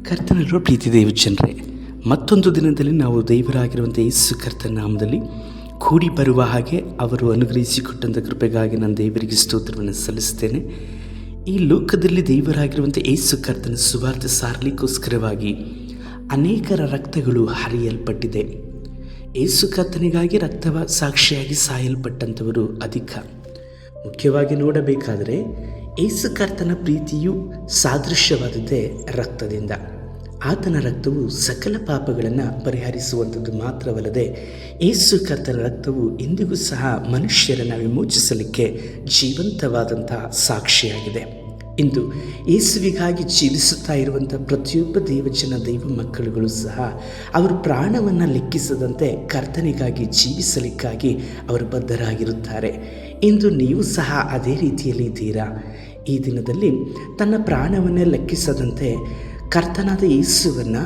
ಕರ್ತನಲ್ಲಿರುವ ಪ್ರೀತಿ ದೇವ ಜನರೇ, ಮತ್ತೊಂದು ದಿನದಲ್ಲಿ ನಾವು ದೇವರಾಗಿರುವಂಥ ಯೇಸು ಕರ್ತನ ನಾಮದಲ್ಲಿ ಕೂಡಿ ಬರುವ ಹಾಗೆ ಅವರು ಅನುಗ್ರಹಿಸಿಕೊಟ್ಟಂಥ ಕೃಪೆಗಾಗಿ ನಾನು ದೇವರಿಗೆ ಸ್ತೋತ್ರವನ್ನು ಸಲ್ಲಿಸ್ತೇನೆ. ಈ ಲೋಕದಲ್ಲಿ ದೇವರಾಗಿರುವಂಥ ಯೇಸು ಕರ್ತನ ಸುವಾರ್ತೆ ಸಾರಲಿಕ್ಕೋಸ್ಕರವಾಗಿ ಅನೇಕರ ರಕ್ತಗಳು ಹರಿಯಲ್ಪಟ್ಟಿದೆ. ಯೇಸು ಕರ್ತನಿಗಾಗಿ ರಕ್ತವ ಸಾಕ್ಷಿಯಾಗಿ ಸಾಯಲ್ಪಟ್ಟಂಥವರು ಅಧಿಕ. ಮುಖ್ಯವಾಗಿ ನೋಡಬೇಕಾದರೆ ಯೇಸು ಕರ್ತನ ಪ್ರೀತಿಯು ಸಾದೃಶ್ಯವಾದದ್ದೇ ರಕ್ತದಿಂದ. ಆತನ ರಕ್ತವು ಸಕಲ ಪಾಪಗಳನ್ನು ಪರಿಹರಿಸುವಂಥದ್ದು ಮಾತ್ರವಲ್ಲದೆ ಯೇಸು ಕರ್ತನ ರಕ್ತವು ಇಂದಿಗೂ ಸಹ ಮನುಷ್ಯರನ್ನು ವಿಮೋಚಿಸಲಿಕ್ಕೆ ಜೀವಂತವಾದಂತಹ ಸಾಕ್ಷಿಯಾಗಿದೆ. ಇಂದು ಯೇಸುವಿಗಾಗಿ ಜೀವಿಸುತ್ತಾ ಇರುವಂಥ ಪ್ರತಿಯೊಬ್ಬ ದೇವಜನ ದೈವ ಮಕ್ಕಳುಗಳು ಸಹ ಅವರು ಪ್ರಾಣವನ್ನು ಲೆಕ್ಕಿಸದಂತೆ ಕರ್ತನಿಗಾಗಿ ಜೀವಿಸಲಿಕ್ಕಾಗಿ ಅವರು ಬದ್ಧರಾಗಿರುತ್ತಾರೆ. ಇಂದು ನೀವು ಸಹ ಅದೇ ರೀತಿಯಲ್ಲಿ ಇದ್ದೀರಾ. ಈ ದಿನದಲ್ಲಿ ತನ್ನ ಪ್ರಾಣವನ್ನೇ ಲೆಕ್ಕಿಸದಂತೆ ಕರ್ತನಾದ ಯೇಸುವನ್ನು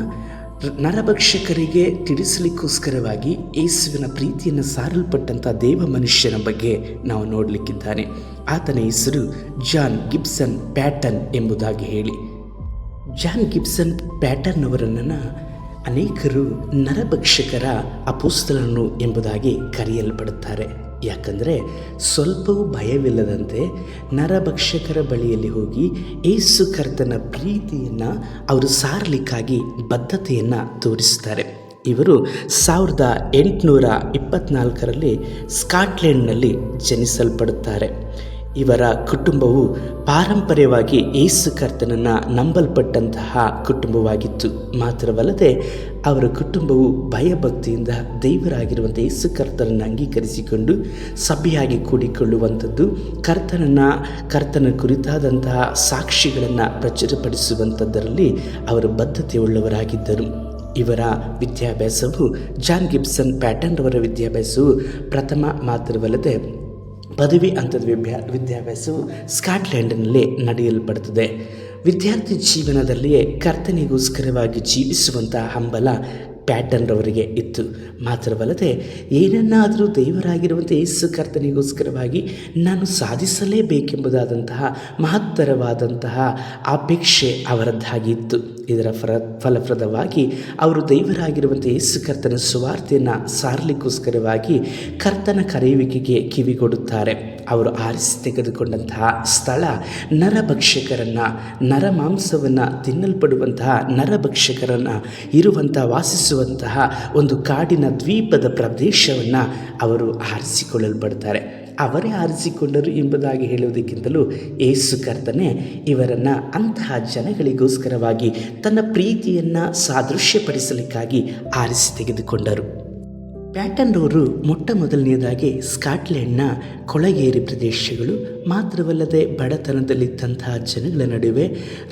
ನರಭಕ್ಷಕರಿಗೆ ತಿಳಿಸಲಿಕ್ಕೋಸ್ಕರವಾಗಿ ಯೇಸುವಿನ ಪ್ರೀತಿಯನ್ನು ಸಾರಲ್ಪಟ್ಟಂಥ ದೇವ ಮನುಷ್ಯನ ಬಗ್ಗೆ ನಾವು ನೋಡಲಿಕ್ಕಿದ್ದಾನೆ. ಆತನ ಹೆಸರು ಜಾನ್ ಗಿಬ್ಸನ್ ಪ್ಯಾಟನ್ ಎಂಬುದಾಗಿ ಹೇಳಿ. ಜಾನ್ ಗಿಬ್ಸನ್ ಪ್ಯಾಟನ್ ಅವರನ್ನು ಅನೇಕರು ನರಭಕ್ಷಕರ ಅಪೊಸ್ತಲನು ಎಂಬುದಾಗಿ ಕರೆಯಲ್ಪಡುತ್ತಾರೆ. ಯಾಕಂದರೆ ಸ್ವಲ್ಪವೂ ಭಯವಿಲ್ಲದಂತೆ ನರಭಕ್ಷಕರ ಬಳಿಯಲ್ಲಿ ಹೋಗಿ ಯೇಸು ಕರ್ತನ ಪ್ರೀತಿಯನ್ನು ಅವರು ಸಾರಲಿಕ್ಕಾಗಿ ಬದ್ಧತೆಯನ್ನು ತೋರಿಸುತ್ತಾರೆ. ಇವರು 1824ರಲ್ಲಿ ಸ್ಕಾಟ್ಲೆಂಡ್ನಲ್ಲಿ ಜನಿಸಲ್ಪಡುತ್ತಾರೆ. ಇವರ ಕುಟುಂಬವು ಪಾರಂಪರ್ಯವಾಗಿ ಯೇಸು ಕರ್ತನನ್ನು ನಂಬಲ್ಪಟ್ಟಂತಹ ಕುಟುಂಬವಾಗಿತ್ತು. ಮಾತ್ರವಲ್ಲದೆ ಅವರ ಕುಟುಂಬವು ಭಯಭಕ್ತಿಯಿಂದ ದೇವರಾಗಿರುವಂಥ ಯೇಸು ಕರ್ತನನ್ನು ಅಂಗೀಕರಿಸಿಕೊಂಡು ಸಭೆಯಾಗಿ ಕೂಡಿಕೊಳ್ಳುವಂಥದ್ದು, ಕರ್ತನ ಕುರಿತಾದಂತಹ ಸಾಕ್ಷಿಗಳನ್ನು ಪ್ರಚುರಪಡಿಸುವಂಥದ್ದರಲ್ಲಿ ಅವರು ಬದ್ಧತೆಯುಳ್ಳವರಾಗಿದ್ದರು. ಇವರ ವಿದ್ಯಾಭ್ಯಾಸವು ಜಾನ್ ಗಿಬ್ಸನ್ ಪ್ಯಾಟನ್ ಅವರ ವಿದ್ಯಾಭ್ಯಾಸವು ಪ್ರಥಮ ಮಾತ್ರವಲ್ಲದೆ ಪದವಿ ಹಂತದ ವಿದ್ಯಾಭ್ಯಾಸವು ಸ್ಕಾಟ್ಲೆಂಡ್ನಲ್ಲಿ ನಡೆಯಲ್ಪಡುತ್ತದೆ. ವಿದ್ಯಾರ್ಥಿ ಜೀವನದಲ್ಲಿಯೇ ಕರ್ತನಿಗೋಸ್ಕರವಾಗಿ ಜೀವಿಸುವಂಥ ಹಂಬಲ ಪ್ಯಾಟನ್ ರವರಿಗೆ ಇತ್ತು. ಮಾತ್ರವಲ್ಲದೆ ಏನನ್ನಾದರೂ ದೇವರಾಗಿರುವಂಥ ಯೇಸು ಕರ್ತನಿಗೋಸ್ಕರವಾಗಿ ನಾನು ಸಾಧಿಸಲೇಬೇಕೆಂಬುದಾದಂತಹ ಮಹತ್ತರವಾದಂತಹ ಅಪೇಕ್ಷೆ ಅವರದ್ದಾಗಿತ್ತು. ಇದರ ಫಲಪ್ರದವಾಗಿ ಅವರು ದೇವರಾಗಿರುವಂಥ ಯೇಸು ಕರ್ತನ ಸುವಾರ್ತೆಯನ್ನು ಸಾರಲಿಕ್ಕೋಸ್ಕರವಾಗಿ ಕರ್ತನ ಕರೆಯುವಿಕೆಗೆ ಕಿವಿಗೊಡುತ್ತಾರೆ. ಅವರು ಆರಿಸಿ ತೆಗೆದುಕೊಂಡಂತಹ ಸ್ಥಳ ನರಭಕ್ಷಕರನ್ನು, ನರಮಾಂಸವನ್ನು ತಿನ್ನಲ್ಪಡುವಂತಹ ನರಭಕ್ಷಕರನ್ನು ಇರುವಂಥ ವಾಸಿಸುವಂತಹ ಒಂದು ಕಾಡಿನ ದ್ವೀಪದ ಪ್ರದೇಶವನ್ನು ಅವರು ಆರಿಸಿಕೊಳ್ಳಲ್ಪಡ್ತಾರೆ. ಅವರೇ ಆರಿಸಿಕೊಂಡರು ಎಂಬುದಾಗಿ ಹೇಳುವುದಕ್ಕಿಂತಲೂ ಯೇಸು ಕರ್ತನೇ ಇವರನ್ನು ಅಂತಹ ಜನಗಳಿಗೋಸ್ಕರವಾಗಿ ತನ್ನ ಪ್ರೀತಿಯನ್ನು ಸಾದೃಶ್ಯಪಡಿಸಲಿಕ್ಕಾಗಿ ಆರಿಸಿ ತೆಗೆದುಕೊಂಡರು. ಪ್ಯಾಟನ್ ಅವರು ಮೊದಲನೆಯದಾಗಿ ಸ್ಕಾಟ್ಲೆಂಡ್ನ ಕೊಳಗೇರಿ ಪ್ರದೇಶಗಳು ಮಾತ್ರವಲ್ಲದೆ ಬಡತನದಲ್ಲಿದ್ದಂತಹ ಜನಗಳ ನಡುವೆ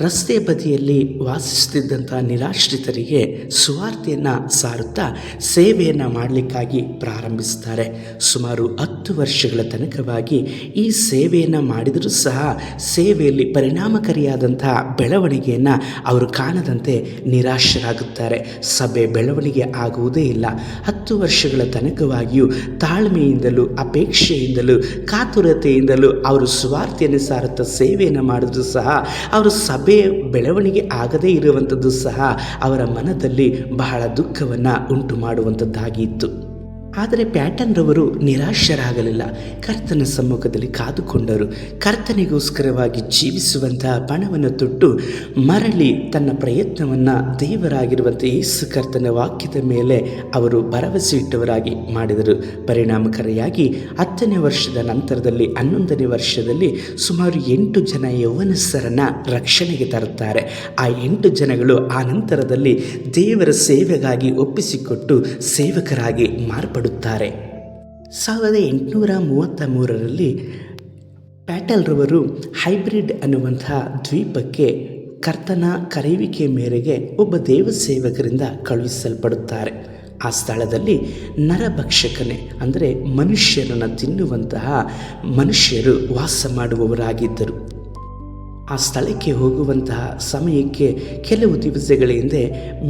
ರಸ್ತೆ ಬದಿಯಲ್ಲಿ ವಾಸಿಸುತ್ತಿದ್ದಂತಹ ನಿರಾಶ್ರಿತರಿಗೆ ಸುವಾರ್ತೆಯನ್ನು ಸಾರುತ್ತಾ ಸೇವೆಯನ್ನು ಮಾಡಲಿಕ್ಕಾಗಿ ಪ್ರಾರಂಭಿಸುತ್ತಾರೆ. ಸುಮಾರು 10 ವರ್ಷಗಳ ತನಕವಾಗಿ ಈ ಸೇವೆಯನ್ನು ಮಾಡಿದರೂ ಸಹ ಸೇವೆಯಲ್ಲಿ ಪರಿಣಾಮಕಾರಿಯಾದಂತಹ ಬೆಳವಣಿಗೆಯನ್ನು ಅವರು ಕಾಣದಂತೆ ನಿರಾಶರಾಗುತ್ತಾರೆ. ಸಭೆ ಬೆಳವಣಿಗೆ ಆಗುವುದೇ ಇಲ್ಲ. 10 ವರ್ಷಗಳ ತನಕವಾಗಿಯೂ ತಾಳ್ಮೆಯಿಂದಲೂ ಅಪೇಕ್ಷೆಯಿಂದಲೂ ಕಾತುರತೆಯಿಂದಲೂ ಅವರು ಸುವಾರ್ತೆಯನ್ನು ಸಾರುತ್ತಾ ಸೇವೆಯನ್ನು ಮಾಡಿದ್ರು ಸಹ ಅವರು ಸಭೆಯ ಬೆಳವಣಿಗೆ ಆಗದೇ ಇರುವಂಥದ್ದು ಸಹ ಅವರ ಮನದಲ್ಲಿ ಬಹಳ ದುಃಖವನ್ನು ಉಂಟು ಮಾಡುವಂಥದ್ದಾಗಿತ್ತು. ಆದರೆ ಪ್ಯಾಟನ್ ರವರು ನಿರಾಶರಾಗಲಿಲ್ಲ. ಕರ್ತನ ಸಮ್ಮುಖದಲ್ಲಿ ಕಾದುಕೊಂಡರು. ಕರ್ತನಿಗೋಸ್ಕರವಾಗಿ ಜೀವಿಸುವಂತಹ ಪಣವನ್ನು ತೊಟ್ಟು ಮರಳಿ ತನ್ನ ಪ್ರಯತ್ನವನ್ನು ದೇವರಾಗಿರುವಂಥ ಯೇಸು ಕರ್ತನ ವಾಕ್ಯದ ಮೇಲೆ ಅವರು ಭರವಸೆ ಇಟ್ಟವರಾಗಿ ಮಾಡಿದರು. ಪರಿಣಾಮಕಾರಿಯಾಗಿ 10ನೇ ವರ್ಷದ ನಂತರದಲ್ಲಿ 11ನೇ ವರ್ಷದಲ್ಲಿ ಸುಮಾರು 8 ಜನ ಯೌವನಸ್ಥರನ್ನು ರಕ್ಷಣೆಗೆ ತರುತ್ತಾರೆ. ಆ 8 ಜನಗಳು ಆ ನಂತರದಲ್ಲಿ ದೇವರ ಸೇವೆಗಾಗಿ ಒಪ್ಪಿಸಿಕೊಟ್ಟು ಸೇವಕರಾಗಿ ಮಾರ್ಪಡುತ್ತಾರೆ. 1833ರಲ್ಲಿ ಪ್ಯಾಟನ್ ರವರು ಹೈಬ್ರಿಡ್ ಅನ್ನುವಂಥ ದ್ವೀಪಕ್ಕೆ ಕರ್ತನ ಕರೆಯುವಿಕೆ ಮೇರೆಗೆ ಒಬ್ಬ ದೇವ ಸೇವಕರಿಂದ ಕಳುಹಿಸಲ್ಪಡುತ್ತಾರೆ. ಆ ಸ್ಥಳದಲ್ಲಿ ನರಭಕ್ಷಕನೇ ಅಂದರೆ ಮನುಷ್ಯರನ್ನು ತಿನ್ನುವಂತಹ ಮನುಷ್ಯರು ವಾಸ ಮಾಡುವವರಾಗಿದ್ದರು. ಆ ಸ್ಥಳಕ್ಕೆ ಹೋಗುವಂತಹ ಸಮಯಕ್ಕೆ ಕೆಲವು ದಿವಸಗಳ ಹಿಂದೆ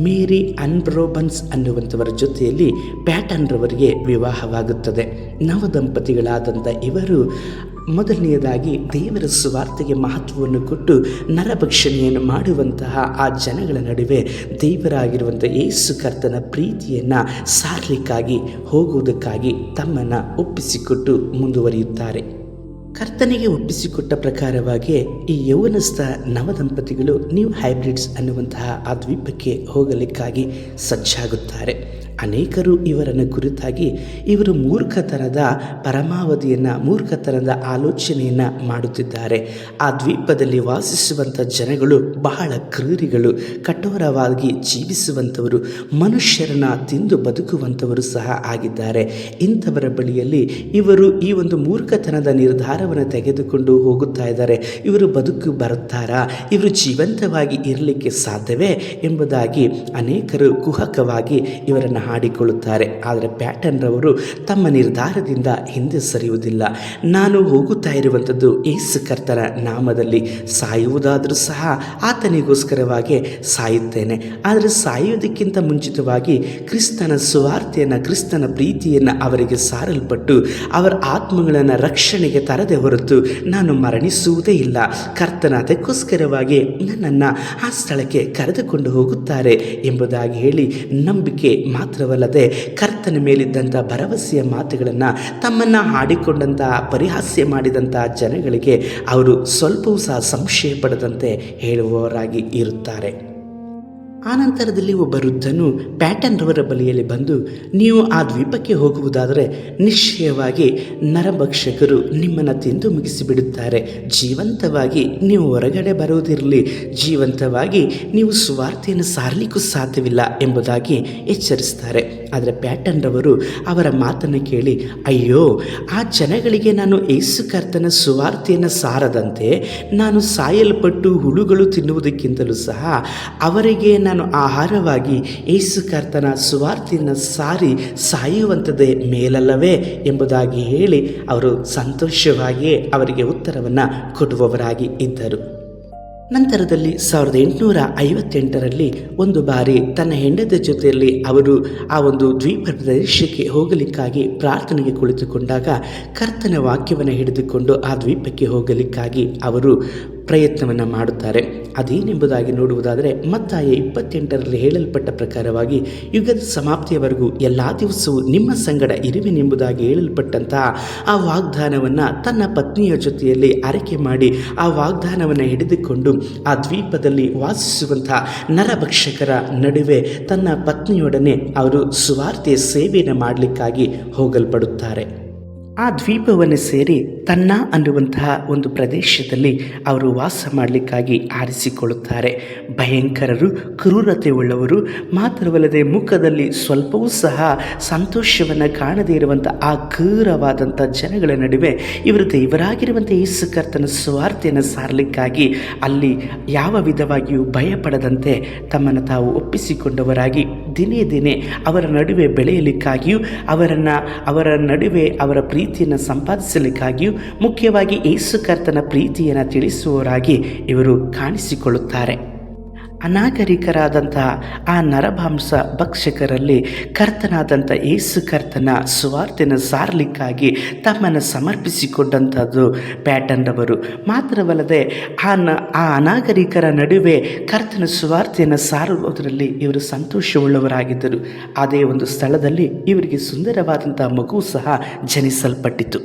ಮೇರಿ ಅನ್ಬ್ರೋಬನ್ಸ್ ಅನ್ನುವಂಥವರ ಜೊತೆಯಲ್ಲಿ ಪ್ಯಾಟನ್ ರವರಿಗೆ ವಿವಾಹವಾಗುತ್ತದೆ. ನವದಂಪತಿಗಳಾದಂಥ ಇವರು ಮೊದಲನೆಯದಾಗಿ ದೇವರ ಸುವಾರ್ತೆಗೆ ಮಹತ್ವವನ್ನು ಕೊಟ್ಟು ನರಭಕ್ಷಣೆಯನ್ನು ಮಾಡುವಂತಹ ಆ ಜನಗಳ ನಡುವೆ ದೇವರಾಗಿರುವಂಥ ಯೇಸು ಕರ್ತನ ಪ್ರೀತಿಯನ್ನು ಸಾರಲಿಕ್ಕಾಗಿ ಹೋಗುವುದಕ್ಕಾಗಿ ತಮ್ಮನ್ನು ಒಪ್ಪಿಸಿಕೊಟ್ಟು ಮುಂದುವರಿಯುತ್ತಾರೆ. ಕರ್ತನಿಗೆ ಒಪ್ಪಿಸಿಕೊಟ್ಟ ಪ್ರಕಾರವಾಗಿ ಈ ಯೌವನಸ್ಥ ನವದಂಪತಿಗಳು ನ್ಯೂ ಹೈಬ್ರಿಡ್ಸ್ ಅನ್ನುವಂತಹ ಆ ದ್ವೀಪಕ್ಕೆ ಹೋಗಲಿಕ್ಕಾಗಿ ಸಜ್ಜಾಗುತ್ತಾರೆ. ಅನೇಕರು ಇವರನ್ನು ಕುರಿತಾಗಿ ಇವರು ಮೂರ್ಖತನದ ಪರಮಾವಧಿಯನ್ನು, ಮೂರ್ಖತನದ ಆಲೋಚನೆಯನ್ನು ಮಾಡುತ್ತಿದ್ದಾರೆ. ಆ ದ್ವೀಪದಲ್ಲಿ ವಾಸಿಸುವಂಥ ಜನಗಳು ಬಹಳ ಕ್ರೂರಿಗಳು, ಕಠೋರವಾಗಿ ಜೀವಿಸುವಂಥವರು, ಮನುಷ್ಯರನ್ನು ತಿಂದು ಬದುಕುವಂಥವರು ಸಹ ಆಗಿದ್ದಾರೆ. ಇಂಥವರ ಬಳಿಯಲ್ಲಿ ಇವರು ಈ ಒಂದು ಮೂರ್ಖತನದ ನಿರ್ಧಾರವನ್ನು ತೆಗೆದುಕೊಂಡು ಹೋಗುತ್ತಾ ಇದ್ದಾರೆ. ಇವರು ಬದುಕು ಬರುತ್ತಾರಾ, ಇವರು ಜೀವಂತವಾಗಿ ಇರಲಿಕ್ಕೆ ಸಾಧ್ಯವೇ ಎಂಬುದಾಗಿ ಅನೇಕರು ಕುಹಕವಾಗಿ ಇವರನ್ನು ಹಾಡಿಕೊಳ್ಳುತ್ತಾರೆ. ಆದರೆ ಪ್ಯಾಟನ್ ರವರು ತಮ್ಮ ನಿರ್ಧಾರದಿಂದ ಹಿಂದೆ ಸರಿಯುವುದಿಲ್ಲ. ನಾನು ಹೋಗುತ್ತಾ ಇರುವಂಥದ್ದು ಯೇಸು ಕರ್ತನ ನಾಮದಲ್ಲಿ, ಸಾಯುವುದಾದರೂ ಸಹ ಆತನಿಗೋಸ್ಕರವಾಗಿ ಸಾಯುತ್ತೇನೆ. ಆದರೆ ಸಾಯುವುದಕ್ಕಿಂತ ಮುಂಚಿತವಾಗಿ ಕ್ರಿಸ್ತನ ಸುವಾರ್ತೆಯನ್ನು, ಕ್ರಿಸ್ತನ ಪ್ರೀತಿಯನ್ನು ಅವರಿಗೆ ಸಾರಲ್ಪಟ್ಟು ಅವರ ಆತ್ಮಗಳನ್ನು ರಕ್ಷಣೆಗೆ ತರದೆ ಹೊರತು ನಾನು ಮರಣಿಸುವುದೇ ಇಲ್ಲ. ಕರ್ತನ ಅದಕ್ಕೋಸ್ಕರವಾಗಿ ನನ್ನನ್ನು ಆ ಸ್ಥಳಕ್ಕೆ ಕರೆದುಕೊಂಡು ಹೋಗುತ್ತಾರೆ ಎಂಬುದಾಗಿ ಹೇಳಿ ನಂಬಿಕೆ ಮಾತ್ರವಲ್ಲದೆ ಕರ್ತನ ಮೇಲಿದ್ದಂಥ ಭರವಸೆಯ ಮಾತುಗಳನ್ನು ತಮ್ಮನ್ನು ಹಾಡಿಕೊಂಡಂಥ, ಪರಿಹಾಸ್ಯ ಮಾಡಿದಂಥ ಜನಗಳಿಗೆ ಅವರು ಸ್ವಲ್ಪವೂ ಸಹ ಸಂಶಯ ಪಡದಂತೆ ಹೇಳುವವರಾಗಿ ಇರುತ್ತಾರೆ. ಆನಂತರದಲ್ಲಿ ಒಬ್ಬ ವೃದ್ಧನು ಪ್ಯಾಟನ್ ರವರ ಬಳಿಯಲ್ಲಿ ಬಂದು, ನೀವು ಆ ದ್ವೀಪಕ್ಕೆ ಹೋಗುವುದಾದರೆ ನಿಶ್ಚಯವಾಗಿ ನರಭಕ್ಷಕರು ನಿಮ್ಮನ್ನು ತಿಂದು ಮುಗಿಸಿಬಿಡುತ್ತಾರೆ. ಜೀವಂತವಾಗಿ ನೀವು ಹೊರಗಡೆ ಬರುವುದಿರಲಿ, ಜೀವಂತವಾಗಿ ನೀವು ಸುವಾರ್ತೆಯನ್ನು ಸಾರಲಿಕ್ಕೂ ಸಾಧ್ಯವಿಲ್ಲ ಎಂಬುದಾಗಿ ಎಚ್ಚರಿಸ್ತಾರೆ. ಆದರೆ ಪ್ಯಾಟನ್ ರವರು ಅವರ ಮಾತನ್ನು ಕೇಳಿ, ಅಯ್ಯೋ, ಆ ಜನಗಳಿಗೆ ನಾನು ಯೇಸು ಕರ್ತನ ಸುವಾರ್ತೆಯನ್ನು ಸಾರದಂತೆ ನಾನು ಸಾಯಲ್ಪಟ್ಟು ಹುಳುಗಳು ತಿನ್ನುವುದಕ್ಕಿಂತಲೂ ಸಹ ಅವರಿಗೆ ನಾನು ಆಹಾರವಾಗಿ ಯೇಸು ಕರ್ತನ ಸುವಾರ್ತೆಯನ್ನು ಸಾರಿ ಸಾಯುವಂಥದ್ದೇ ಮೇಲಲ್ಲವೇ ಎಂಬುದಾಗಿ ಹೇಳಿ ಅವರು ಸಂತೋಷವಾಗಿಯೇ ಅವರಿಗೆ ಉತ್ತರವನ್ನು ಕೊಡುವವರಾಗಿ ಇದ್ದರು. ನಂತರದಲ್ಲಿ 1858ರಲ್ಲಿ ಒಂದು ಬಾರಿ ತನ್ನ ಹೆಂಡತಿಯ ಜೊತೆಯಲ್ಲಿ ಅವರು ಆ ಒಂದು ದ್ವೀಪ ಪ್ರದೇಶಕ್ಕೆ ಹೋಗಲಿಕ್ಕಾಗಿ ಪ್ರಾರ್ಥನೆಗೆ ಕುಳಿತುಕೊಂಡಾಗ ಕರ್ತನ ವಾಕ್ಯವನ್ನು ಹಿಡಿದುಕೊಂಡು ಆ ದ್ವೀಪಕ್ಕೆ ಹೋಗಲಿಕ್ಕಾಗಿ ಅವರು ಪ್ರಯತ್ನವನ್ನು ಮಾಡುತ್ತಾರೆ. ಅದೇನೆಂಬುದಾಗಿ ನೋಡುವುದಾದರೆ ಮತ್ತಾಯ 28ರಲ್ಲಿ ಹೇಳಲ್ಪಟ್ಟ ಪ್ರಕಾರವಾಗಿ ಯುಗದ ಸಮಾಪ್ತಿಯವರೆಗೂ ಎಲ್ಲ ದಿವಸವೂ ನಿಮ್ಮ ಸಂಗಡ ಇರುವೆನೆಂಬುದಾಗಿ ಹೇಳಲ್ಪಟ್ಟಂತಹ ಆ ವಾಗ್ದಾನವನ್ನು ತನ್ನ ಪತ್ನಿಯ ಜೊತೆಯಲ್ಲಿ ಆರೈಕೆ ಮಾಡಿ ಆ ವಾಗ್ದಾನವನ್ನು ಹಿಡಿದುಕೊಂಡು ಆ ದ್ವೀಪದಲ್ಲಿ ವಾಸಿಸುವಂಥ ನರಭಕ್ಷಕರ ನಡುವೆ ತನ್ನ ಪತ್ನಿಯೊಡನೆ ಅವರು ಸುವಾರ್ತೆಯ ಸೇವೆಯನ್ನು ಮಾಡಲಿಕ್ಕಾಗಿ ಹೋಗಲ್ಪಡುತ್ತಾರೆ. ಆ ದ್ವೀಪವನ್ನು ಸೇರಿ ತನ್ನ ಅನ್ನುವಂತಹ ಒಂದು ಪ್ರದೇಶದಲ್ಲಿ ಅವರು ವಾಸ ಮಾಡಲಿಕ್ಕಾಗಿ ಆರಿಸಿಕೊಳ್ಳುತ್ತಾರೆ. ಭಯಂಕರರು, ಕ್ರೂರತೆ ಉಳ್ಳವರು, ಮಾತ್ರವಲ್ಲದೆ ಮುಖದಲ್ಲಿ ಸ್ವಲ್ಪವೂ ಸಹ ಸಂತೋಷವನ್ನು ಕಾಣದೇ ಇರುವಂಥ ಆ ಕ್ರೂರವಾದಂಥ ಜನಗಳ ನಡುವೆ ಇವರು ದೇವರಾಗಿರುವಂಥ ಯೇಸು ಕರ್ತನ ಸುವಾರ್ತೆಯನ್ನು ಸಾರಲಿಕ್ಕಾಗಿ ಅಲ್ಲಿ ಯಾವ ವಿಧವಾಗಿಯೂ ಭಯಪಡದಂತೆ ತಮ್ಮನ್ನು ತಾವು ಒಪ್ಪಿಸಿಕೊಂಡವರಾಗಿ ದಿನೇ ದಿನೇ ಅವರ ನಡುವೆ ಬೆಳೆಯಲಿಕ್ಕಾಗಿಯೂ ಅವರ ನಡುವೆ ಅವರ ಪ್ರೀತಿಯನ್ನು ಸಂಪಾದಿಸಲಿಕ್ಕಾಗಿಯೂ ಮುಖ್ಯವಾಗಿ ಯೇಸು ಕರ್ತನ ಪ್ರೀತಿಯನ್ನು ತಿಳಿಸುವವರಾಗಿ ಇವರು ಕಾಣಿಸಿಕೊಳ್ಳುತ್ತಾರೆ. ಅನಾಗರಿಕರಾದಂತಹ ಆ ನರಮಾಂಸ ಭಕ್ಷಕರಲ್ಲಿ ಕರ್ತನಾದಂಥ ಯೇಸು ಕರ್ತನ ಸುವಾರ್ತೆಯನ್ನು ಸಾರಲಿಕ್ಕಾಗಿ ತಮ್ಮನ್ನು ಸಮರ್ಪಿಸಿಕೊಂಡಂಥದ್ದು ಪ್ಯಾಟನ್ ರವರು. ಮಾತ್ರವಲ್ಲದೆ ಆ ಅನಾಗರಿಕರ ನಡುವೆ ಕರ್ತನ ಸುವಾರ್ತೆಯನ್ನು ಸಾರುವುದರಲ್ಲಿ ಇವರು ಸಂತೋಷವುಳ್ಳವರಾಗಿದ್ದರು. ಅದೇ ಒಂದು ಸ್ಥಳದಲ್ಲಿ ಇವರಿಗೆ ಸುಂದರವಾದಂಥ ಮಗು ಸಹ ಜನಿಸಲ್ಪಟ್ಟಿತು.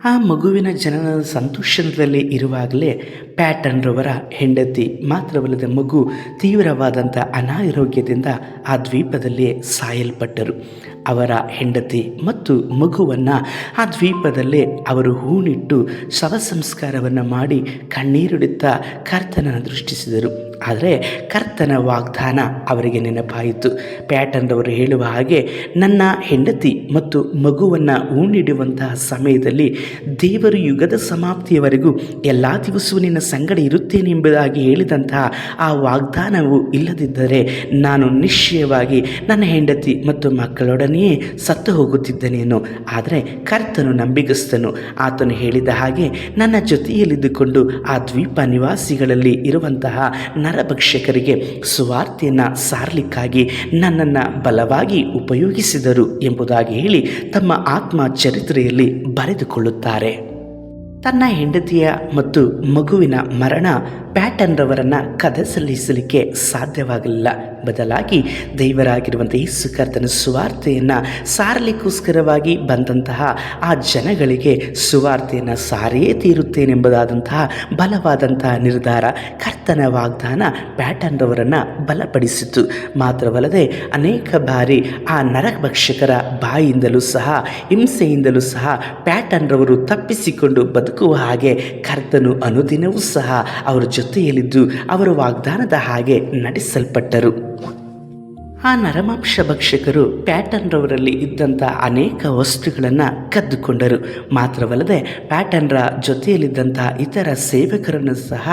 ಆ ಮಗುವಿನ ಜನನದ ಸಂತೋಷದಲ್ಲಿ ಇರುವಾಗಲೇ ಪ್ಯಾಟನ್ ರವರ ಹೆಂಡತಿ ಮಾತ್ರವಲ್ಲದೆ ಮಗು ತೀವ್ರವಾದಂಥ ಅನಾರೋಗ್ಯದಿಂದ ಆ ದ್ವೀಪದಲ್ಲಿಯೇ ಸಾಯಲ್ಪಟ್ಟರು. ಅವರ ಹೆಂಡತಿ ಮತ್ತು ಮಗುವನ್ನು ಆ ದ್ವೀಪದಲ್ಲೇ ಅವರು ಹೂಣಿಟ್ಟು ಶವ ಸಂಸ್ಕಾರವನ್ನು ಮಾಡಿ ಕಣ್ಣೀರಿಡುತ್ತಾ ಕರ್ತನನ್ನು ದೃಷ್ಟಿಸಿದರು. ಆದರೆ ಕರ್ತನ ವಾಗ್ದಾನ ಅವರಿಗೆ ನೆನಪಾಯಿತು. ಪ್ಯಾಟನ್ರವರು ಹೇಳುವ ಹಾಗೆ, ನನ್ನ ಹೆಂಡತಿ ಮತ್ತು ಮಗುವನ್ನು ಊಣಿಡುವಂತಹ ಸಮಯದಲ್ಲಿ ದೇವರು ಯುಗದ ಸಮಾಪ್ತಿಯವರೆಗೂ ಎಲ್ಲ ದಿವಸವೂ ನಿನ್ನ ಸಂಗಡ ಇರುತ್ತೇನೆ ಎಂಬುದಾಗಿ ಹೇಳಿದಂತಹ ಆ ವಾಗ್ದಾನವು ಇಲ್ಲದಿದ್ದರೆ ನಾನು ನಿಶ್ಚಯವಾಗಿ ನನ್ನ ಹೆಂಡತಿ ಮತ್ತು ಮಕ್ಕಳೊಡನೆಯೇ ಸತ್ತು ಹೋಗುತ್ತಿದ್ದನೇನು. ಆದರೆ ಕರ್ತನು ನಂಬಿಗಸ್ತನು. ಆತನು ಹೇಳಿದ ಹಾಗೆ ನನ್ನ ಜೊತೆಯಲ್ಲಿದ್ದುಕೊಂಡು ಆ ದ್ವೀಪ ನಿವಾಸಿಗಳಲ್ಲಿ ಇರುವಂತಹ ನರಭಕ್ಷಕರಿಗೆ ಸುವಾರ್ತೆಯನ್ನು ಸಾರಲಿಕ್ಕಾಗಿ ನನ್ನನ್ನು ಬಲವಾಗಿ ಉಪಯೋಗಿಸಿದರು ಎಂಬುದಾಗಿ ಹೇಳಿ ತಮ್ಮ ಆತ್ಮ ಚರಿತ್ರೆಯಲ್ಲಿ ಬರೆದುಕೊಳ್ಳುತ್ತಾರೆ. ತನ್ನ ಹೆಂಡತಿಯ ಮತ್ತು ಮಗುವಿನ ಮರಣ ಪ್ಯಾಟನ್ರವರನ್ನು ಕದ ಸಲ್ಲಿಸಲಿಕ್ಕೆ ಸಾಧ್ಯವಾಗಲಿಲ್ಲ. ಬದಲಾಗಿ ದೇವರಾಗಿರುವಂಥ ಯೇಸು ಕರ್ತನ ಸುವಾರ್ತೆಯನ್ನು ಸಾರಲಿಕ್ಕೋಸ್ಕರವಾಗಿ ಬಂದಂತಹ ಆ ಜನಗಳಿಗೆ ಸುವಾರ್ತೆಯನ್ನು ಸಾರಿಯೇ ತೀರುತ್ತೇನೆಂಬುದಾದಂತಹ ಬಲವಾದಂತಹ ನಿರ್ಧಾರ, ಕರ್ತನ ವಾಗ್ದಾನ ಪ್ಯಾಟನ್ರವರನ್ನು ಬಲಪಡಿಸಿತು. ಮಾತ್ರವಲ್ಲದೆ ಅನೇಕ ಬಾರಿ ಆ ನರಭಕ್ಷಕರ ಬಾಯಿಯಿಂದಲೂ ಸಹ ಹಿಂಸೆಯಿಂದಲೂ ಸಹ ಪ್ಯಾಟನ್ರವರು ತಪ್ಪಿಸಿಕೊಂಡು ಬದುಕುವ ಹಾಗೆ ಕರ್ತನು ಅನುದಿನವೂ ಸಹ ಅವರ ಜೊತೆಯಲ್ಲಿದ್ದು ಅವರ ವಾಗ್ದಾನದ ಹಾಗೆ ನಡೆಸಲ್ಪಟ್ಟರು. ಆ ನರಮಾಂಸ ಭಕ್ಷಕರು ಪ್ಯಾಟನ್ರವರಲ್ಲಿ ಇದ್ದಂಥ ಅನೇಕ ವಸ್ತುಗಳನ್ನು ಕದ್ದುಕೊಂಡರು. ಮಾತ್ರವಲ್ಲದೆ ಪ್ಯಾಟನ್ರ ಜೊತೆಯಲ್ಲಿದ್ದಂಥ ಇತರ ಸೇವಕರನ್ನು ಸಹ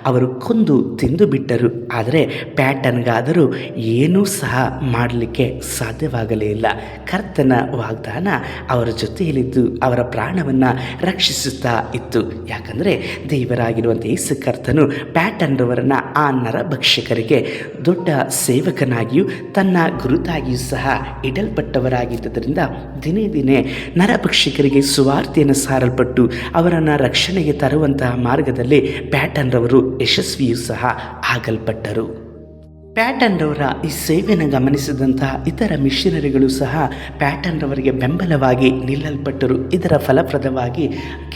ಅವರು ಕೊಂದು ತಿಂದು ಬಿಟ್ಟರು. ಆದರೆ ಪ್ಯಾಟನ್ಗಾದರೂ ಏನೂ ಸಹ ಮಾಡಲಿಕ್ಕೆ ಸಾಧ್ಯವಾಗಲೇ ಇಲ್ಲ. ಕರ್ತನ ವಾಗ್ದಾನ ಅವರ ಜೊತೆಯಲ್ಲಿದ್ದು ಅವರ ಪ್ರಾಣವನ್ನು ರಕ್ಷಿಸುತ್ತಾ ಇತ್ತು. ಯಾಕಂದರೆ ದೇವರಾಗಿರುವಂಥ ಯೇಸು ಕರ್ತನು ಪ್ಯಾಟನ್ರವರನ್ನು ಆ ನರಭಕ್ಷಕರಿಗೆ ದೊಡ್ಡ ಸೇವಕನಾಗಿಯೂ ತನ್ನ ಗುರುತಾಗಿಯೂ ಸಹ ಇಡಲ್ಪಟ್ಟವರಾಗಿದ್ದರಿಂದ ದಿನೇ ದಿನೇ ನರಭಕ್ಷಕರಿಗೆ ಸುವಾರ್ತೆಯನ್ನು ಸಾರಲ್ಪಟ್ಟು ಅವರನ್ನು ರಕ್ಷಣೆಗೆ ತರುವಂತಹ ಮಾರ್ಗದಲ್ಲಿ ಪ್ಯಾಟನ್ರವರು ಯಶಸ್ವಿಯೂ ಸಹ ಆಗಲ್ಪಟ್ಟರು. ಪ್ಯಾಟನ್ರವರ ಈ ಸೇವೆಯನ್ನು ಗಮನಿಸಿದಂತಹ ಇತರ ಮಿಷನರಿಗಳು ಸಹ ಪ್ಯಾಟನ್ರವರಿಗೆ ಬೆಂಬಲವಾಗಿ ನಿಲ್ಲಲ್ಪಟ್ಟರು. ಇದರ ಫಲಪ್ರದವಾಗಿ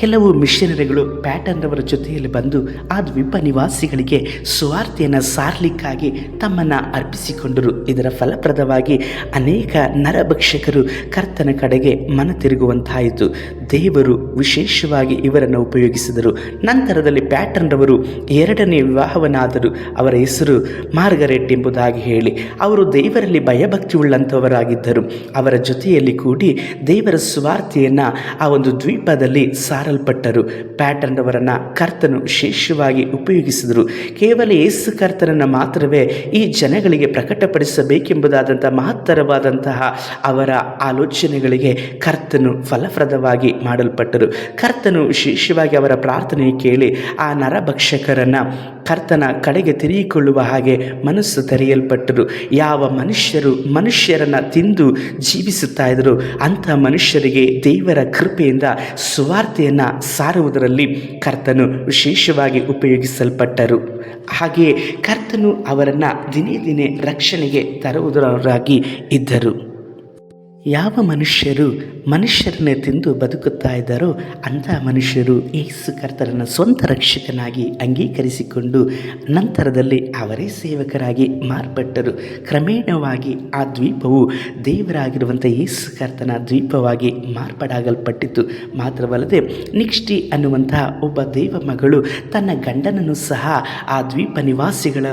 ಕೆಲವು ಮಿಷನರಿಗಳು ಪ್ಯಾಟನ್ರವರ ಜೊತೆಯಲ್ಲಿ ಬಂದು ಆ ದ್ವೀಪ ನಿವಾಸಿಗಳಿಗೆ ಸುವಾರ್ತೆಯನ್ನು ಸಾರಲಿಕ್ಕಾಗಿ ತಮ್ಮನ್ನು ಅರ್ಪಿಸಿಕೊಂಡರು. ಇದರ ಫಲಪ್ರದವಾಗಿ ಅನೇಕ ನರಭಕ್ಷಕರು ಕರ್ತನ ಕಡೆಗೆ ಮನ ತಿರುಗುವಂತಾಯಿತು. ದೇವರು ವಿಶೇಷವಾಗಿ ಇವರನ್ನು ಉಪಯೋಗಿಸಿದರು. ನಂತರದಲ್ಲಿ ಪ್ಯಾಟನ್ರವರು ಎರಡನೇ ವಿವಾಹವನ್ನಾದರು. ಅವರ ಹೆಸರು ಮಾರ್ಗರೆಟ್ ಎಂಬುದಾಗಿ ಹೇಳಿ ಅವರು ದೇವರಲ್ಲಿ ಭಯಭಕ್ತಿ ಉಳ್ಳಂಥವರಾಗಿದ್ದರು. ಅವರ ಜೊತೆಯಲ್ಲಿ ಕೂಡಿ ದೇವರ ಸುವಾರ್ತೆಯನ್ನು ಆ ಒಂದು ದ್ವೀಪದಲ್ಲಿ ಸಾರಲ್ಪಟ್ಟರು. ಪ್ಯಾಟನ್ರವರನ್ನು ಕರ್ತನು ವಿಶೇಷವಾಗಿ ಉಪಯೋಗಿಸಿದರು. ಕೇವಲ ಯೇಸು ಕರ್ತನನ್ನು ಮಾತ್ರವೇ ಈ ಜನಗಳಿಗೆ ಪ್ರಕಟಪಡಿಸಬೇಕೆಂಬುದಾದಂಥ ಮಹತ್ತರವಾದಂತಹ ಅವರ ಆಲೋಚನೆಗಳಿಗೆ ಕರ್ತನು ಫಲಪ್ರದವಾಗಿ ಮಾಡಲ್ಪಟ್ಟರು. ಕರ್ತನು ವಿಶೇಷವಾಗಿ ಅವರ ಪ್ರಾರ್ಥನೆ ಕೇಳಿ ಆ ನರಭಕ್ಷಕರನ್ನು ಕರ್ತನ ಕಡೆಗೆ ತಿರುಗಿಕೊಳ್ಳುವ ಹಾಗೆ ಮನಸ್ಸು ತೆರೆಯಲ್ಪಟ್ಟರು. ಯಾವ ಮನುಷ್ಯರನ್ನು ತಿಂದು ಜೀವಿಸುತ್ತಾ ಇದ್ದರು ಅಂಥ ಮನುಷ್ಯರಿಗೆ ದೇವರ ಕೃಪೆಯಿಂದ ಸುವಾರ್ತೆಯನ್ನು ಸಾರುವುದರಲ್ಲಿ ಕರ್ತನು ವಿಶೇಷವಾಗಿ ಉಪಯೋಗಿಸಲ್ಪಟ್ಟರು. ಹಾಗೆಯೇ ಕರ್ತನು ಅವರನ್ನು ದಿನೇ ದಿನೇ ರಕ್ಷಣೆಗೆ ತರುವುದರಾಗಿ ಇದ್ದರು. ಯಾವ ಮನುಷ್ಯರನ್ನೇ ತಿಂದು ಬದುಕುತ್ತಾ ಇದ್ದಾರೋ ಅಂಥ ಮನುಷ್ಯರು ಯೇಸು ಕರ್ತನನ್ನು ಸ್ವಂತ ರಕ್ಷಕನಾಗಿ ಅಂಗೀಕರಿಸಿಕೊಂಡು ನಂತರದಲ್ಲಿ ಅವರೇ ಸೇವಕರಾಗಿ ಮಾರ್ಪಟ್ಟರು. ಕ್ರಮೇಣವಾಗಿ ಆ ದ್ವೀಪವು ದೇವರಾಗಿರುವಂಥ ಯೇಸು ಕರ್ತನ ದ್ವೀಪವಾಗಿ ಮಾರ್ಪಾಡಾಗಲ್ಪಟ್ಟಿತು. ಮಾತ್ರವಲ್ಲದೆ ನಿಕ್ಷ್ಟಿ ಅನ್ನುವಂತಹ ಒಬ್ಬ ದೇವ ಮಗಳು ತನ್ನ ಗಂಡನನ್ನು ಸಹ ಆ ದ್ವೀಪ ನಿವಾಸಿಗಳ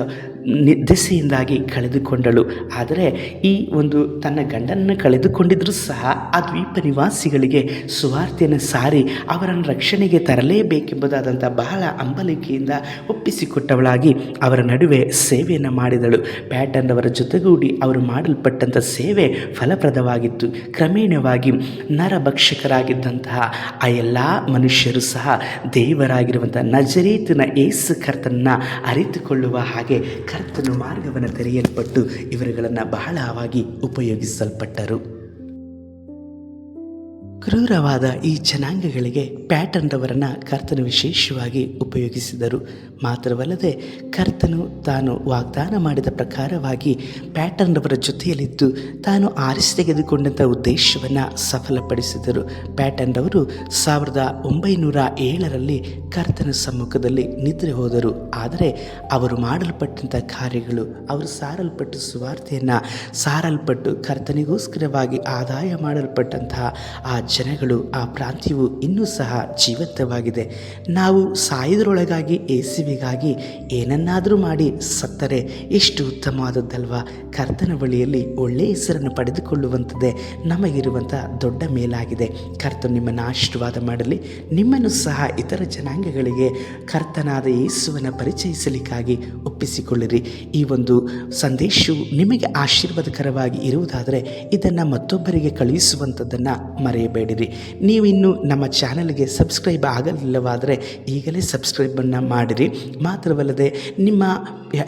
ದೆಸೆಯಿಂದಾಗಿ ಕಳೆದುಕೊಂಡಳು. ಆದರೆ ಈ ಒಂದು ತನ್ನ ಗಂಡನನ್ನು ಕಳೆದುಕೊಂಡಿದ್ದರೂ ಸಹ ಆ ದ್ವೀಪ ನಿವಾಸಿಗಳಿಗೆ ಸುವಾರ್ತೆಯನ್ನು ಸಾರಿ ಅವರನ್ನು ರಕ್ಷಣೆಗೆ ತರಲೇಬೇಕೆಂಬುದಾದಂಥ ಬಹಳ ಹಂಬಲಿಕೆಯಿಂದ ಒಪ್ಪಿಸಿಕೊಟ್ಟವಳಾಗಿ ಅವರ ನಡುವೆ ಸೇವೆಯನ್ನು ಮಾಡಿದಳು. ಪ್ಯಾಟನ್ರವರ ಜೊತೆಗೂಡಿ ಅವರು ಮಾಡಲ್ಪಟ್ಟಂಥ ಸೇವೆ ಫಲಪ್ರದವಾಗಿತ್ತು. ಕ್ರಮೇಣವಾಗಿ ನರಭಕ್ಷಕರಾಗಿದ್ದಂತಹ ಆ ಎಲ್ಲ ಮನುಷ್ಯರು ಸಹ ದೇವರಾಗಿರುವಂಥ ನಜರೇತಿನ ಯೇಸು ಕರ್ತನನ್ನು ಅರಿತುಕೊಳ್ಳುವ ಹಾಗೆ ಕರ್ತನು ಮಾರ್ಗವನ್ನು ತೆರೆಯಲ್ಪಟ್ಟು ಇವರುಗಳನ್ನು ಬಹಳವಾಗಿ ಉಪಯೋಗಿಸಲ್ಪಟ್ಟರು. ಕ್ರೂರವಾದ ಈ ಜನಾಂಗಗಳಿಗೆ ಪ್ಯಾಟನ್ರವರನ್ನು ಕರ್ತನು ವಿಶೇಷವಾಗಿ ಉಪಯೋಗಿಸಿದರು. ಮಾತ್ರವಲ್ಲದೆ ಕರ್ತನು ತಾನು ವಾಗ್ದಾನ ಮಾಡಿದ ಪ್ರಕಾರವಾಗಿ ಪ್ಯಾಟನ್ರವರ ಜೊತೆಯಲ್ಲಿದ್ದು ತಾನು ಆರಿಸಿ ತೆಗೆದುಕೊಂಡಂಥ ಉದ್ದೇಶವನ್ನು ಸಫಲಪಡಿಸಿದರು. ಪ್ಯಾಟನ್ರವರು 1907ರಲ್ಲಿ ಕರ್ತನ ಸಮ್ಮುಖದಲ್ಲಿ ನಿದ್ರೆ ಹೋದರು. ಆದರೆ ಅವರು ಮಾಡಲ್ಪಟ್ಟಂಥ ಕಾರ್ಯಗಳು, ಅವರು ಸಾರಲ್ಪಟ್ಟು ಸುವಾರ್ತೆಯನ್ನು ಸಾರಲ್ಪಟ್ಟು ಕರ್ತನಿಗೋಸ್ಕರವಾಗಿ ಆದಾಯ ಮಾಡಲ್ಪಟ್ಟಂತಹ ಆ ಜನಗಳು, ಆ ಪ್ರಾಂತ್ಯವು ಇನ್ನೂ ಸಹ ಜೀವಂತವಾಗಿದೆ. ನಾವು ಸಾಯುವುದರೊಳಗಾಗಿ ಯೇಸುವಿಗಾಗಿ ಏನನ್ನಾದರೂ ಮಾಡಿ ಸತ್ತರೆ ಎಷ್ಟು ಉತ್ತಮವಾದದ್ದಲ್ವಾ. ಕರ್ತನ ಬಳಿಯಲ್ಲಿ ಒಳ್ಳೆಯ ಹೆಸರನ್ನು ಪಡೆದುಕೊಳ್ಳುವಂಥದ್ದೇ ನಮಗಿರುವಂಥ ದೊಡ್ಡ ಮೇಲಾಗಿದೆ. ಕರ್ತನು ನಿಮ್ಮನ್ನು ಆಶೀರ್ವಾದ ಮಾಡಲಿ. ನಿಮ್ಮನ್ನು ಸಹ ಇತರ ಜನಾಂಗಗಳಿಗೆ ಕರ್ತನಾದ ಯೇಸುವನ್ನು ಪರಿಚಯಿಸಲಿಕ್ಕಾಗಿ ಒಪ್ಪಿಸಿಕೊಳ್ಳಿರಿ. ಈ ಒಂದು ಸಂದೇಶವು ನಿಮಗೆ ಆಶೀರ್ವಾದಕರವಾಗಿ ಇರುವುದಾದರೆ ಇದನ್ನು ಮತ್ತೊಬ್ಬರಿಗೆ ಕಳುಹಿಸುವಂಥದ್ದನ್ನು ಮರೆಯಬೇಡಿರಿ. ನೀವು ಇನ್ನೂ ನಮ್ಮ ಚಾನಲ್ಗೆ ಸಬ್ಸ್ಕ್ರೈಬ್ ಆಗಲಿಲ್ಲವಾದರೆ ಈಗಲೇ ಸಬ್ಸ್ಕ್ರೈಬನ್ನು ಮಾಡಿರಿ. ಮಾತ್ರವಲ್ಲದೆ ನಿಮ್ಮ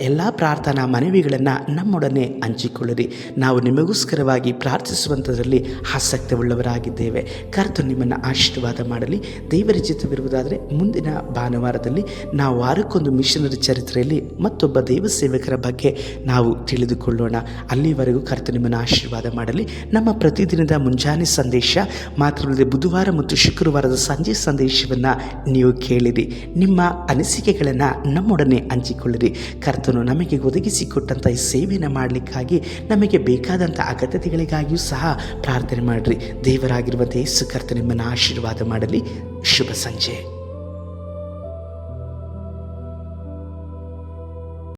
ಎಲ್ಲ ಪ್ರಾರ್ಥನಾ ಮನವಿಗಳನ್ನು ನಮ್ಮೊಡನೆ ಹಂಚಿಕೊಳ್ಳಿರಿ. ನಾವು ನಿಮಗೋಸ್ಕರವಾಗಿ ಪ್ರಾರ್ಥಿಸುವಂಥದ್ರಲ್ಲಿ ಆಸಕ್ತವುಳ್ಳವರಾಗಿದ್ದೇವೆ. ಕರ್ತನು ನಿಮ್ಮನ್ನು ಆಶೀರ್ವಾದ ಮಾಡಲಿ. ದೇವರ ಚಿತ್ತವಿರುವುದಾದರೆ ಮುಂದಿನ ಭಾನುವಾರದಲ್ಲಿ ನಾವು ವಾರಕ್ಕೊಂದು ಮಿಷನರಿ ಚರಿತ್ರೆಯಲ್ಲಿ ಮತ್ತೊಬ್ಬ ದೇವ ಸೇವಕರ ಬಗ್ಗೆ ನಾವು ತಿಳಿದುಕೊಳ್ಳೋಣ. ಅಲ್ಲಿವರೆಗೂ ಕರ್ತನು ನಿಮ್ಮನ್ನು ಆಶೀರ್ವಾದ ಮಾಡಲಿ. ನಮ್ಮ ಪ್ರತಿದಿನದ ಮುಂಜಾನೆ ಸಂದೇಶ ಮಾತ್ರವಲ್ಲದೆ ಬುಧವಾರ ಮತ್ತು ಶುಕ್ರವಾರದ ಸಂಜೆ ಸಂದೇಶವನ್ನು ನೀವು ಕೇಳಿರಿ. ನಿಮ್ಮ ಅನಿಸಿಕೆಗಳನ್ನು ನಮ್ಮೊಡನೆ ಹಂಚಿಕೊಳ್ಳಿರಿ. ಕರ್ತನು ನಮಗೆ ಒದಗಿಸಿಕೊಟ್ಟಂಥ ಈ ಸೇವೆಯನ್ನು ಮಾಡಲಿಕ್ಕಾಗಿ ನಮಗೆ ಬೇಕಾದಂಥ ಅಗತ್ಯತೆಗಳಿಗಾಗಿಯೂ ಸಹ ಪ್ರಾರ್ಥನೆ ಮಾಡಿರಿ. ದೇವರಾಗಿರುವಂಥ ಯೇಸು ಕರ್ತನು ನಿಮ್ಮನ್ನು ಆಶೀರ್ವಾದ ಮಾಡಲಿ. ಶುಭ ಸಂಜೆ.